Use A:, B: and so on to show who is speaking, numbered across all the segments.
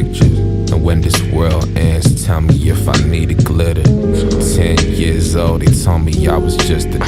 A: pictures. And when this world ends, tell me if I needed glitter. 10 years old, he told me I was just a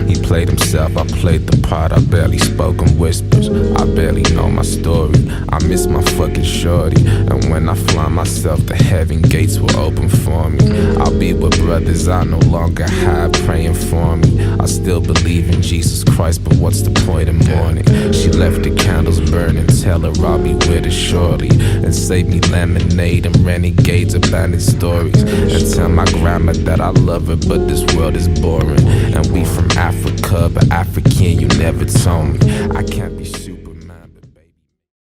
A: He played himself, I played the part. I barely spoke in whispers, I barely know my story. I miss my fucking shorty, and when I fly myself to heaven, gates will open for me. I'll be with brothers I no longer have praying for me. I still believe in Jesus Christ, but what's the point in mourning? She left the candles burning, tell her I'll be with her shortly, and save me lemonade and renegades, abandoned stories, and tell my grandma that I love her, but this world is boring. And we from Africa, but African you never told me. I can't be sure.